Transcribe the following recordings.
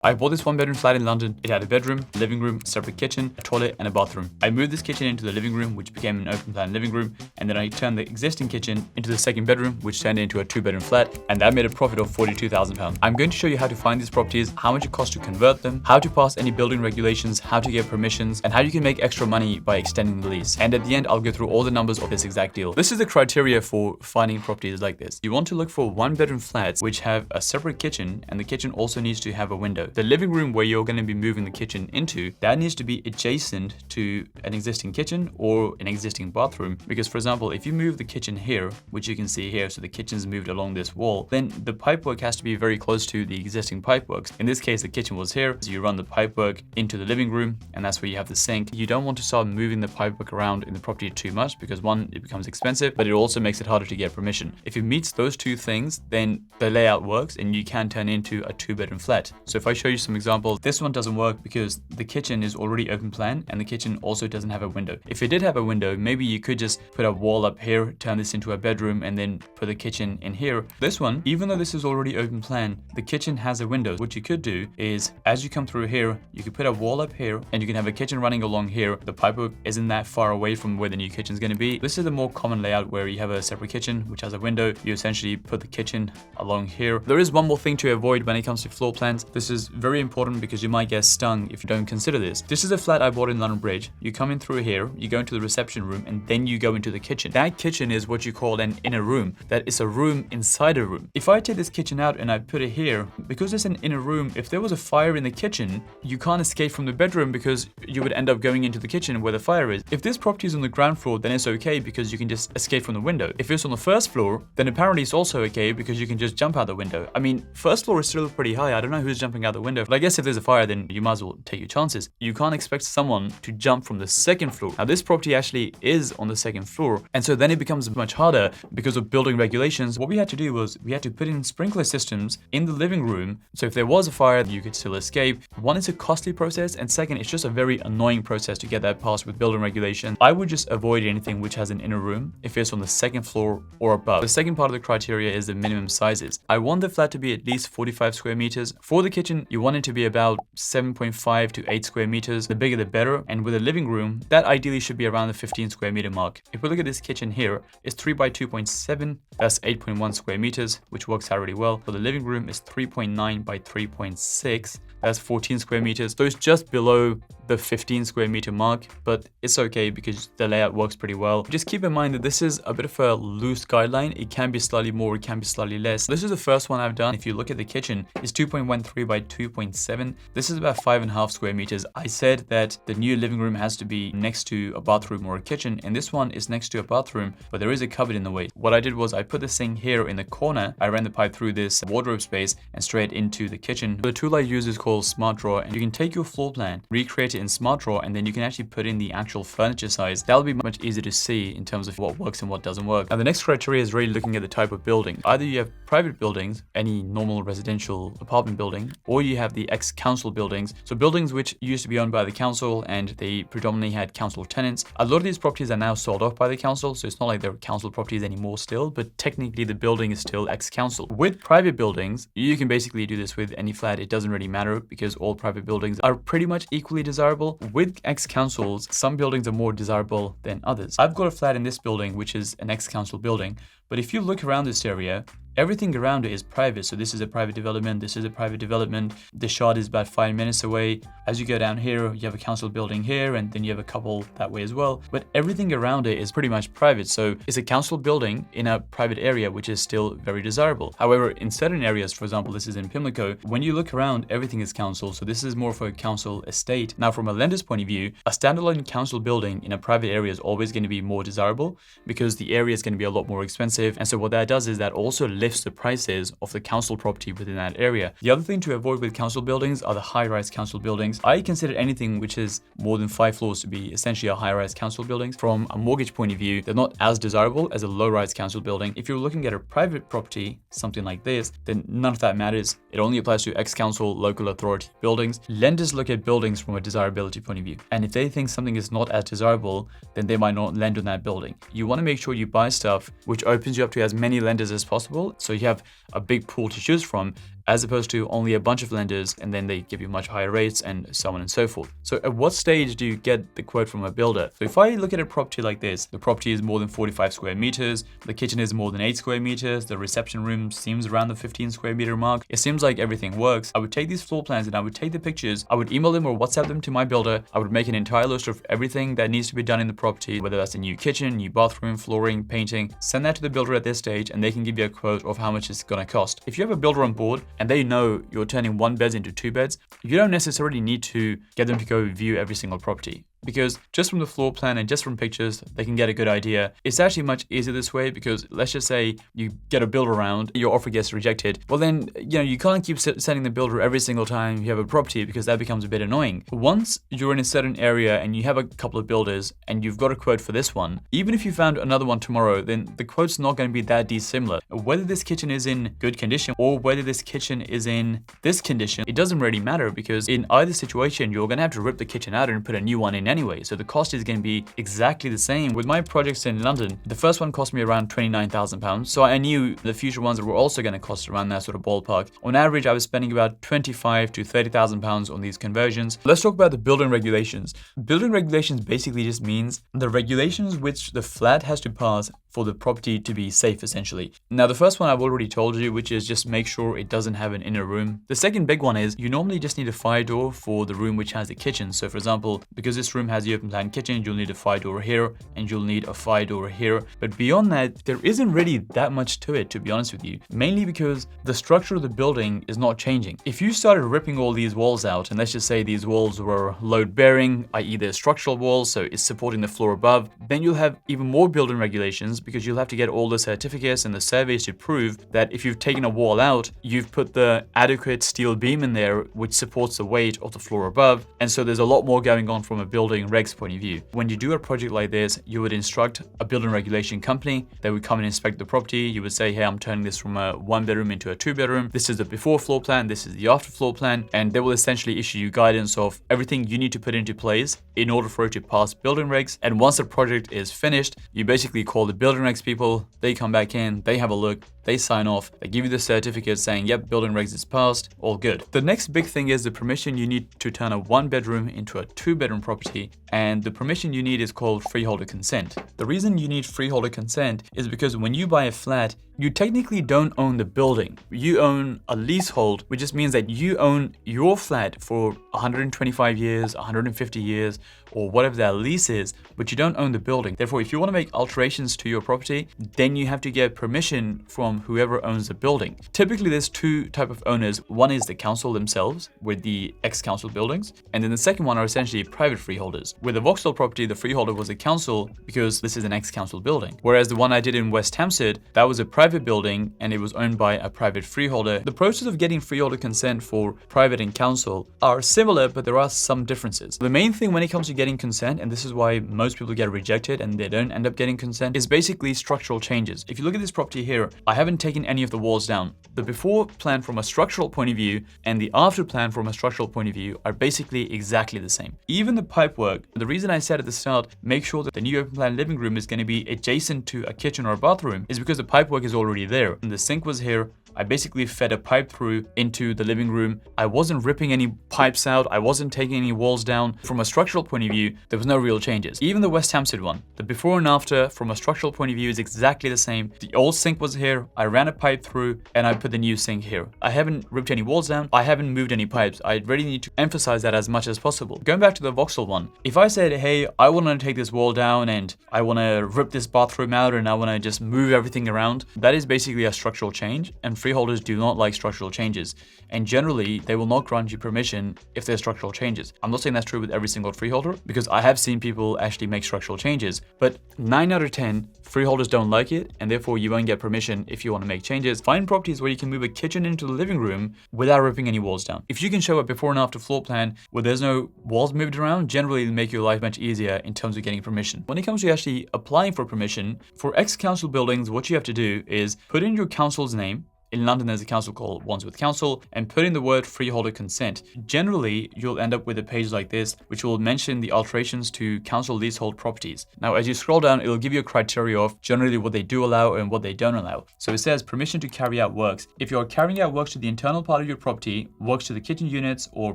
I bought this 1-bedroom flat in London. It had a bedroom, living room, separate kitchen, a toilet, and a bathroom. I moved this kitchen into the living room, which became an open plan living room, and then I turned the existing kitchen into the second bedroom, which turned into a 2-bedroom flat, and that made a profit of £42,000. I'm going to show you how to find these properties, how much it costs to convert them, how to pass any building regulations, how to get permissions, and how you can make extra money by extending the lease. And at the end, I'll go through all the numbers of this exact deal. This is the criteria for finding properties like this. You want to look for 1-bedroom flats which have a separate kitchen, and the kitchen also needs to have a window. The living room where you're going to be moving the kitchen into, that needs to be adjacent to an existing kitchen or an existing bathroom. Because for example, if you move the kitchen here, which you can see here, so the kitchen's moved along this wall, then the pipework has to be very close to the existing pipeworks. In this case, the kitchen was here, so you run the pipework into the living room, and that's where you have the sink. You don't want to start moving the pipework around in the property too much because one, it becomes expensive, but it also makes it harder to get permission. If it meets those two things, then the layout works and you can turn into a 2-bedroom flat. So if I show you some examples, this one doesn't work because the kitchen is already open plan and the kitchen also doesn't have a window. If it did have a window, maybe you could just put a wall up here, turn this into a bedroom, and then put the kitchen in here. This one, even though this is already open plan, the kitchen has a window. What you could do is, as you come through here, you could put a wall up here and you can have a kitchen running along here. The pipework isn't that far away from where the new kitchen is going to be. This is the more common layout where you have a separate kitchen which has a window. You essentially put the kitchen along here. There is one more thing to avoid when it comes to floor plans. This is very important because you might get stung if you don't consider this. This is a flat I bought in London Bridge. You come in through here, you go into the reception room, and then you go into the kitchen. That kitchen is what you call an inner room. That is a room inside a room. If I take this kitchen out and I put it here, because it's an inner room, if there was a fire in the kitchen, you can't escape from the bedroom because you would end up going into the kitchen where the fire is. If this property is on the ground floor, then it's okay because you can just escape from the window. If it's on the first floor, then apparently it's also okay because you can just jump out the window. I mean, first floor is still pretty high. I don't know who's jumping out the window, but I guess if there's a fire, then you might as well take your chances. You can't expect someone to jump from the second floor. Now, this property actually is on the second floor, and so then it becomes much harder because of building regulations. What we had to do was we had to put in sprinkler systems in the living room, so if there was a fire, you could still escape. One, it's a costly process, and second, it's just a very annoying process to get that passed with building regulations. I would just avoid anything which has an inner room if it's on the second floor or above. The second part of the criteria is the minimum sizes. I want the flat to be at least 45 square meters. For the kitchen, you want it to be about 7.5 to 8 square meters. The bigger the better. And with a living room, that ideally should be around the 15 square meter mark. If we look at this kitchen here, it's 3 by 2.7. That's 8.1 square meters, which works out really well. For the living room, it's 3.9 by 3.6. That's 14 square meters. So it's just below the 15 square meter mark, but it's okay because the layout works pretty well. Just keep in mind that this is a bit of a loose guideline. It can be slightly more, it can be slightly less. This is the first one I've done. If you look at the kitchen, it's 2.13 by 2.7. This is about 5.5 square meters. I said that the new living room has to be next to a bathroom or a kitchen, and this one is next to a bathroom, but there is a cupboard in the way. What I did was I put this thing here in the corner. I ran the pipe through this wardrobe space and straight into the kitchen. The tool I use is called Smart Drawer, and you can take your floor plan, recreate it in Smart Drawer, and then you can actually put in the actual furniture size. That'll be much easier to see in terms of what works and what doesn't work. Now, the next criteria is really looking at the type of building. Either you have private buildings, any normal residential apartment building, or you have the ex-council buildings. So buildings which used to be owned by the council and they predominantly had council tenants. A lot of these properties are now sold off by the council, so it's not like they're council properties anymore still, but technically the building is still ex-council. With private buildings, you can basically do this with any flat. It doesn't really matter because all private buildings are pretty much equally desirable. With ex-councils, some buildings are more desirable than others. I've got a flat in this building, which is an ex-council building, but if you look around this area, everything around it is private. So this is a private development. This is a private development. The shot is about 5 minutes away. As you go down here, you have a council building here, and then you have a couple that way as well. But everything around it is pretty much private. So it's a council building in a private area, which is still very desirable. However, in certain areas, for example, this is in Pimlico, when you look around, everything is council. So this is more for a council estate. Now, from a lender's point of view, a standalone council building in a private area is always going to be more desirable because the area is going to be a lot more expensive. And so what that does is that also lifts the prices of the council property within that area. The other thing to avoid with council buildings are the high-rise council buildings. I consider anything which is more than 5 floors to be essentially a high-rise council building. From a mortgage point of view, they're not as desirable as a low-rise council building. If you're looking at a private property, something like this, then none of that matters. It only applies to ex-council, local authority buildings. Lenders look at buildings from a desirability point of view. And if they think something is not as desirable, then they might not lend on that building. You want to make sure you buy stuff which opens you up to as many lenders as possible. So you have a big pool to choose from. as opposed to only a bunch of lenders and then they give you much higher rates and so on and so forth. So at what stage do you get the quote from a builder? So if I look at a property like this, the property is more than 45 square meters, the kitchen is more than 8 square meters, the reception room seems around the 15 square meter mark. It seems like everything works. I would take these floor plans and I would take the pictures, I would email them or WhatsApp them to my builder. I would make an entire list of everything that needs to be done in the property, whether that's a new kitchen, new bathroom, flooring, painting. Send that to the builder at this stage and they can give you a quote of how much it's gonna cost. If you have a builder on board and they know you're turning 1 beds into 2 beds, you don't necessarily need to get them to go view every single property, because just from the floor plan and just from pictures, they can get a good idea. It's actually much easier this way, because let's just say you get a builder around, your offer gets rejected. Well then, you can't keep sending the builder every single time you have a property, because that becomes a bit annoying. Once you're in a certain area and you have a couple of builders and you've got a quote for this one, even if you found another one tomorrow, then the quote's not going to be that dissimilar. Whether this kitchen is in good condition or whether this kitchen is in this condition, it doesn't really matter, because in either situation, you're going to have to rip the kitchen out and put a new one in anyway, so the cost is going to be exactly the same. With my projects in London, the first one cost me around £29,000, so I knew the future ones were also going to cost around that sort of ballpark. On average, I was spending about £25,000 to £30,000 on these conversions. Let's talk about the building regulations. Building regulations basically just means the regulations which the flat has to pass for the property to be safe, essentially. Now, the first one I've already told you, which is just make sure it doesn't have an inner room. The second big one is you normally just need a fire door for the room which has the kitchen. So for example, because this room has the open plan kitchen, you'll need a fire door here and you'll need a fire door here. But beyond that, there isn't really that much to it, to be honest with you, mainly because the structure of the building is not changing. If you started ripping all these walls out, and let's just say these walls were load bearing, i.e. they're structural walls, so it's supporting the floor above, then you'll have even more building regulations, because you'll have to get all the certificates and the surveys to prove that if you've taken a wall out, you've put the adequate steel beam in there which supports the weight of the floor above. And so there's a lot more going on from a building regs point of view. When you do a project like this, you would instruct a building regulation company. They would come and inspect the property. You would say, hey, I'm turning this from a 1 bedroom into a 2 bedroom. This is the before floor plan. This is the after floor plan. And they will essentially issue you guidance of everything you need to put into place in order for it to pass building regs. And once the project is finished, you basically call the building regs people. They come back in, they have a look, they sign off, they give you the certificate saying, yep, building regs is passed, all good. The next big thing is the permission you need to turn a 1 bedroom into a 2 bedroom property. And the permission you need is called freeholder consent. The reason you need freeholder consent is because when you buy a flat, you technically don't own the building. You own a leasehold, which just means that you own your flat for 125 years, 150 years, or whatever that lease is, but you don't own the building. Therefore, if you want to make alterations to your property, then you have to get permission from whoever owns the building. Typically, there's 2 types of owners. One is the council themselves with the ex-council buildings, and then the second one are essentially private freeholders. With the Vauxhall property, the freeholder was the council because this is an ex-council building. Whereas the one I did in West Hampstead, that was a private building and it was owned by a private freeholder. The process of getting freeholder consent for private and council are similar, but there are some differences. The main thing when it comes to getting consent, and this is why most people get rejected and they don't end up getting consent, is basically structural changes. If you look at this property here, I haven't taken any of the walls down. The before plan from a structural point of view and the after plan from a structural point of view are basically exactly the same. Even the pipework, the reason I said at the start, make sure that the new open plan living room is going to be adjacent to a kitchen or a bathroom, is because the pipework is already there. And the sink was here. I basically fed a pipe through into the living room. I wasn't ripping any pipes out. I wasn't taking any walls down. From a structural point of view, there was no real changes. Even the West Hampstead one, the before and after from a structural point of view is exactly the same. The old sink was here. I ran a pipe through and I put the new sink here. I haven't ripped any walls down. I haven't moved any pipes. I really need to emphasize that as much as possible. Going back to the Vauxhall one, if I said, hey, I want to take this wall down and I want to rip this bathroom out and I want to just move everything around, that is basically a structural change, and freeholders do not like structural changes, and generally they will not grant you permission if there's structural changes. I'm not saying that's true with every single freeholder, because I have seen people actually make structural changes, but 9 out of 10 freeholders don't like it, and therefore you won't get permission if you want to make changes. Find properties where you can move a kitchen into the living room without ripping any walls down. If you can show a before and after floor plan where there's no walls moved around, generally it'll make your life much easier in terms of getting permission. When it comes to actually applying for permission, for ex-council buildings, what you have to do is put in your council's name, in London there's a council called Wandsworth Council, and put in the word freeholder consent. Generally, you'll end up with a page like this, which will mention the alterations to council leasehold properties. Now, as you scroll down, it'll give you a criteria of generally what they do allow and what they don't allow. So it says permission to carry out works. If you're carrying out works to the internal part of your property, works to the kitchen units or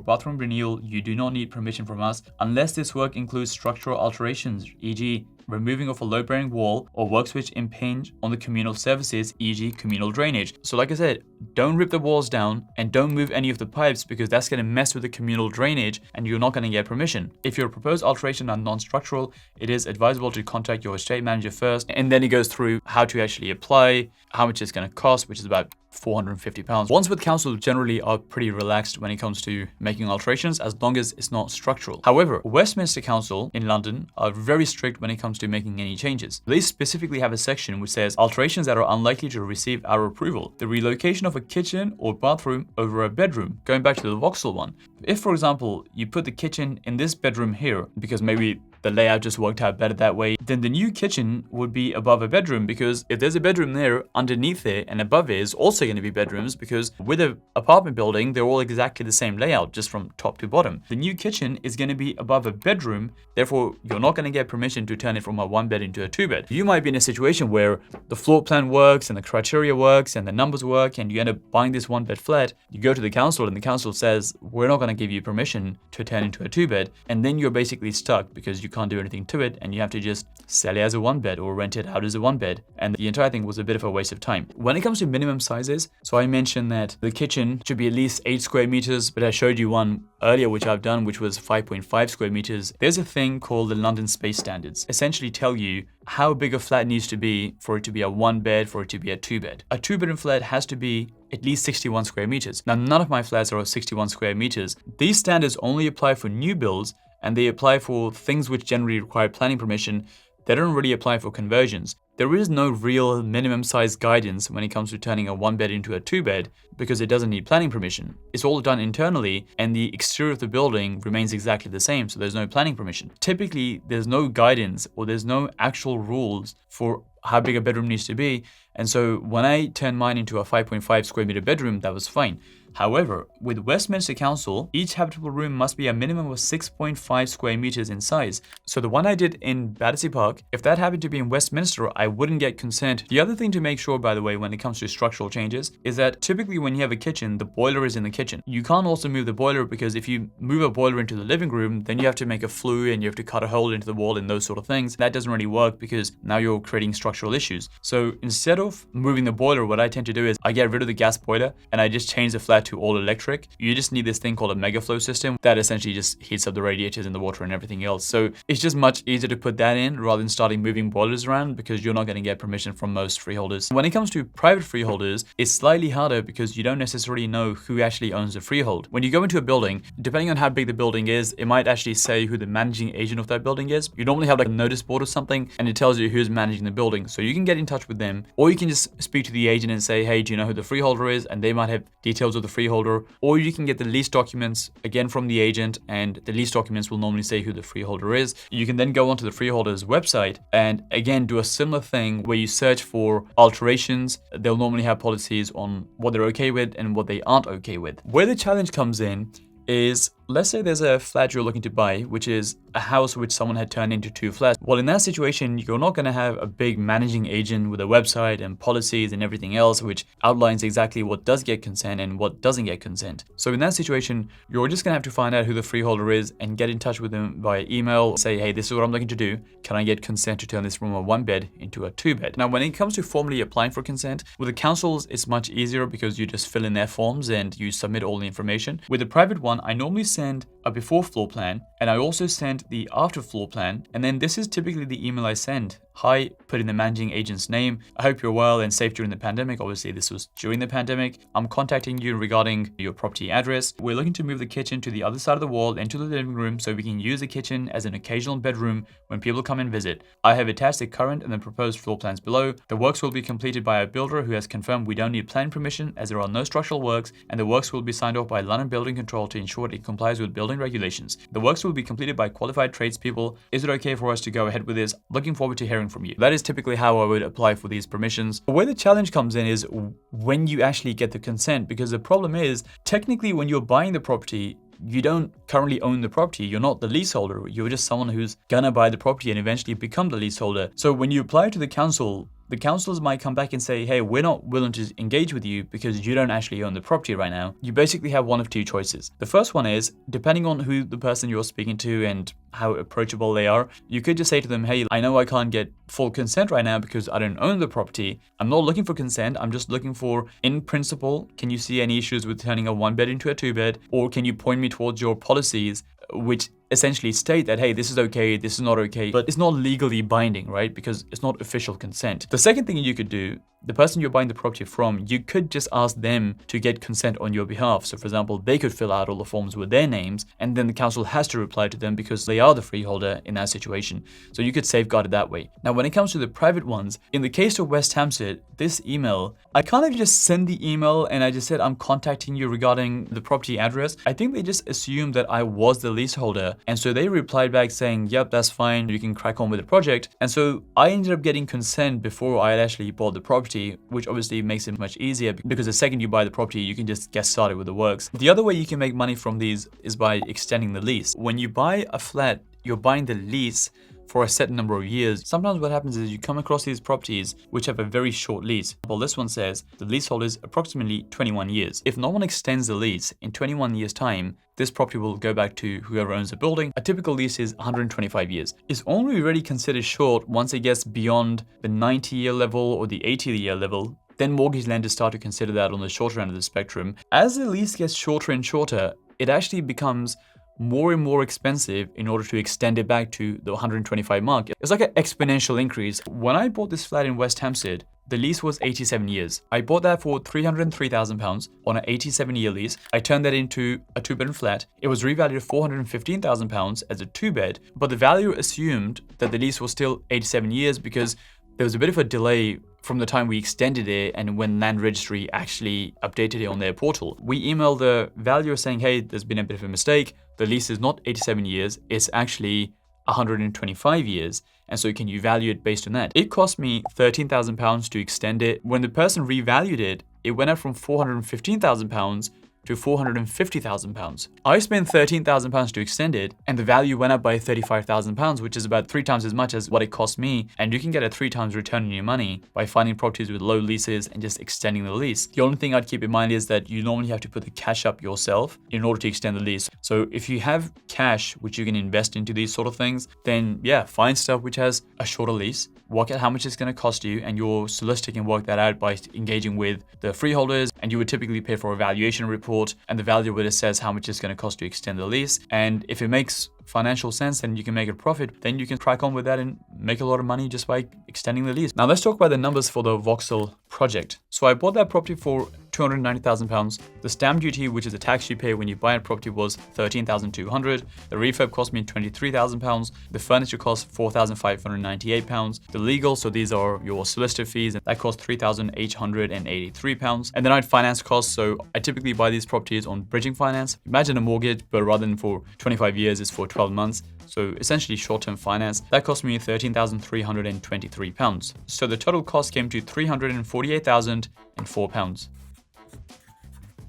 bathroom renewal, you do not need permission from us unless this work includes structural alterations, e.g. removing of a load-bearing wall, or works which impinge on the communal services, e.g. communal drainage. So like I said, don't rip the walls down and don't move any of the pipes because that's going to mess with the communal drainage and you're not going to get permission. If your proposed alteration are non-structural, it is advisable to contact your estate manager first, and then he goes through how to actually apply, how much it's going to cost, which is about £450. Wandsworth Council generally are pretty relaxed when it comes to making alterations as long as it's not structural. However, Westminster Council in London are very strict when it comes to making any changes. They specifically have a section which says alterations that are unlikely to receive our approval. The relocation of a kitchen or bathroom over a bedroom. Going back to the Vauxhall one. If, for example, you put the kitchen in this bedroom here because maybe the layout just worked out better that way, then the new kitchen would be above a bedroom, because if there's a bedroom there, underneath it and above it is also going to be bedrooms, because with an apartment building, they're all exactly the same layout, just from top to bottom. The new kitchen is going to be above a bedroom, therefore you're not going to get permission to turn it from a 1-bed into a 2-bed. You might be in a situation where the floor plan works and the criteria works and the numbers work and you end up buying this 1-bed flat. You go to the council and the council says, we're not going to give you permission to turn into a 2-bed, and then you're basically stuck because you can't do anything to it and you have to just sell it as a 1-bed or rent it out as a 1-bed, and the entire thing was a bit of a waste of time. When it comes to minimum sizes, so I mentioned that the kitchen should be at least 8 square meters, but I showed you one earlier which I've done, which was 5.5 square meters. There's a thing called the London Space Standards, essentially tell you how big a flat needs to be for it to be a 1-bed, for it to be a 2-bed. A 2-bedroom flat has to be at least 61 square meters. Now, none of my flats are 61 square meters. These standards only apply for new builds, and they apply for things which generally require planning permission. They don't really apply for conversions. There is no real minimum size guidance when it comes to turning a 1-bed into a 2-bed because it doesn't need planning permission. It's all done internally and the exterior of the building remains exactly the same, so there's no planning permission. Typically, there's no guidance or there's no actual rules for how big a bedroom needs to be, and so when I turned mine into a 5.5 square meter bedroom, that was fine. However, with Westminster Council, each habitable room must be a minimum of 6.5 square meters in size. So the one I did in Battersea Park, if that happened to be in Westminster, I wouldn't get consent. The other thing to make sure, by the way, when it comes to structural changes, is that typically when you have a kitchen, the boiler is in the kitchen. You can't also move the boiler because if you move a boiler into the living room, then you have to make a flue and you have to cut a hole into the wall and those sort of things. That doesn't really work because now you're creating structural issues. So instead of moving the boiler, what I tend to do is I get rid of the gas boiler and I just change the flat to all electric. You just need this thing called a mega flow system that essentially just heats up the radiators and the water and everything else. So it's just much easier to put that in rather than starting moving boilers around because you're not going to get permission from most freeholders. When it comes to private freeholders, it's slightly harder because you don't necessarily know who actually owns the freehold. When you go into a building, depending on how big the building is, it might actually say who the managing agent of that building is. You normally have like a notice board or something and it tells you who's managing the building. So you can get in touch with them, or you can just speak to the agent and say, hey, do you know who the freeholder is? And they might have details of the freeholder. Or you can get the lease documents again from the agent, and the lease documents will normally say who the freeholder is. You can then go onto the freeholder's website and again do a similar thing where you search for alterations. They'll normally have policies on what they're okay with and what they aren't okay with. Where the challenge comes in is, let's say there's a flat you're looking to buy, which is a house which someone had turned into 2 flats. Well, in that situation, you're not going to have a big managing agent with a website and policies and everything else, which outlines exactly what does get consent and what doesn't get consent. So in that situation, you're just going to have to find out who the freeholder is and get in touch with them via email. Say, hey, this is what I'm looking to do. Can I get consent to turn this from a 1-bed into a 2-bed? Now, when it comes to formally applying for consent, with the councils, it's much easier because you just fill in their forms and you submit all the information. With the private one, I normally send a before floor plan and I also send the after floor plan, and then this is typically the email I send. Hi, put in the managing agent's name. I hope you're well and safe during the pandemic. Obviously, this was during the pandemic. I'm contacting you regarding your property address. We're looking to move the kitchen to the other side of the wall into the living room so we can use the kitchen as an occasional bedroom when people come and visit. I have attached the current and the proposed floor plans below. The works will be completed by a builder who has confirmed we don't need planning permission as there are no structural works, and the works will be signed off by London Building Control to ensure it complies with building following regulations. The works will be completed by qualified tradespeople. Is it okay for us to go ahead with this? Looking forward to hearing from you. That is typically how I would apply for these permissions. Where the challenge comes in is when you actually get the consent, because the problem is technically when you're buying the property, you don't currently own the property. You're not the leaseholder. You're just someone who's gonna buy the property and eventually become the leaseholder. So when you apply to the council, the councils might come back and say, hey, we're not willing to engage with you because you don't actually own the property right now. You basically have one of two choices. The first one is, depending on who the person you're speaking to and how approachable they are, you could just say to them, hey, I know I can't get full consent right now because I don't own the property. I'm not looking for consent. I'm just looking for, in principle, can you see any issues with turning a 1-bed into a 2-bed? Or can you point me towards your policies which essentially state that, hey, this is okay, this is not okay, but it's not legally binding, right? Because it's not official consent. The second thing you could do, the person you're buying the property from, you could just ask them to get consent on your behalf. So for example, they could fill out all the forms with their names, and then the council has to reply to them because they are the freeholder in that situation. So you could safeguard it that way. Now, when it comes to the private ones, in the case of West Hampstead, this email, I kind of just sent the email and I just said, I'm contacting you regarding the property address. I think they just assumed that I was the leaseholder. And so they replied back saying, yep, that's fine. You can crack on with the project. And so I ended up getting consent before I had actually bought the property, which obviously makes it much easier because the second you buy the property, you can just get started with the works. The other way you can make money from these is by extending the lease. When you buy a flat, you're buying the lease for a set number of years. Sometimes what happens is you come across these properties which have a very short lease. Well, this one says the leasehold is approximately 21 years. If no one extends the lease in 21 years time, this property will go back to whoever owns the building. A typical lease is 125 years. It's only really considered short once it gets beyond the 90-year level or the 80-year level. Then mortgage lenders start to consider that on the shorter end of the spectrum. As the lease gets shorter and shorter, it actually becomes more and more expensive in order to extend it back to the 125 mark. It's like an exponential increase. When I bought this flat in West Hampstead, the lease was 87 years. I bought that for £303,000 on an 87-year lease. I turned that into a 2-bedroom flat. It was revalued at £415,000 as a 2-bed, but the valuer assumed that the lease was still 87 years because there was a bit of a delay from the time we extended it and when Land Registry actually updated it on their portal. We emailed the valuer saying, hey, there's been a bit of a mistake. The lease is not 87 years, it's actually 125 years. And so can you value it based on that? It cost me £13,000 to extend it. When the person revalued it, it went up from £415,000 to £450,000. I spent £13,000 to extend it, and the value went up by £35,000, which is about 3 times as much as what it cost me. And you can get a 3 times return on your money by finding properties with low leases and just extending the lease. The only thing I'd keep in mind is that you normally have to put the cash up yourself in order to extend the lease. So if you have cash which you can invest into these sort of things, then yeah, find stuff which has a shorter lease. Work out how much it's going to cost you, and your solicitor can work that out by engaging with the freeholders, and you would typically pay for a valuation report, and the valuer says how much it's going to cost to extend the lease. And if it makes financial sense and you can make a profit, then you can crack on with that and make a lot of money just by extending the lease. Now let's talk about the numbers for the Vauxhall project. So I bought that property for £290,000. The stamp duty, which is the tax you pay when you buy a property, was £13,200. The refurb cost me £23,000. The furniture cost £4,598. The legal, so these are your solicitor fees, and that cost £3,883. And then I had finance costs. So I typically buy these properties on bridging finance. Imagine a mortgage, but rather than for 25 years, it's for 12 months. So essentially short-term finance. That cost me £13,323. So the total cost came to £348,004.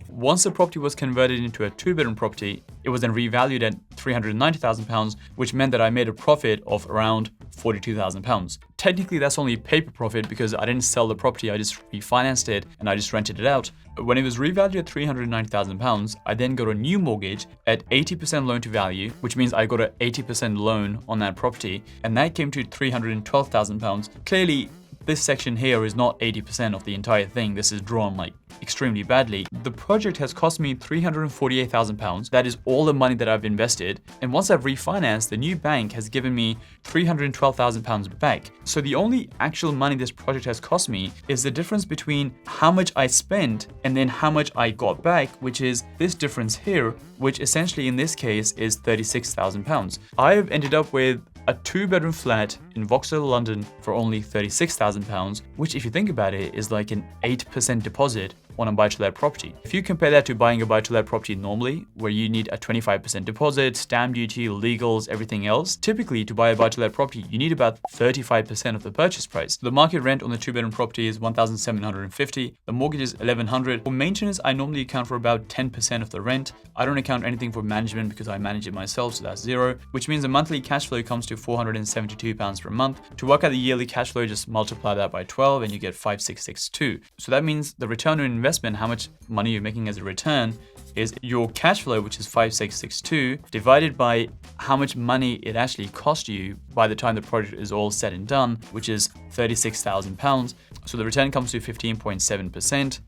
Once the property was converted into a 2-bedroom property, it was then revalued at £390,000, which meant that I made a profit of around £42,000. Technically, that's only paper profit because I didn't sell the property, I just refinanced it and I just rented it out. When it was revalued at £390,000, I then got a new mortgage at 80% loan to value, which means I got an 80% loan on that property, and that came to £312,000. Clearly, this section here is not 80% of the entire thing. This is drawn like extremely badly. The project has cost me £348,000. That is all the money that I've invested. And once I've refinanced, the new bank has given me £312,000 back. So the only actual money this project has cost me is the difference between how much I spent and then how much I got back, which is this difference here, which essentially in this case is £36,000. I have ended up with a 2-bedroom flat in Vauxhall, London for only £36,000, which if you think about it is like an 8% deposit on a buy-to-let property. If you compare that to buying a buy-to-let property normally, where you need a 25% deposit, stamp duty, legals, everything else, typically to buy a buy-to-let property, you need about 35% of the purchase price. The market rent on the 2-bedroom property is $1,750. The mortgage is $1,100. For maintenance, I normally account for about 10% of the rent. I don't account anything for management because I manage it myself, so that's zero, which means the monthly cash flow comes to £472 per month. To work out the yearly cash flow, just multiply that by 12 and you get 5662. So that means the return on investment, how much money you're making as a return, is your cash flow, which is 5662, divided by how much money it actually cost you by the time the project is all said and done, which is £36,000. So the return comes to 15.7%.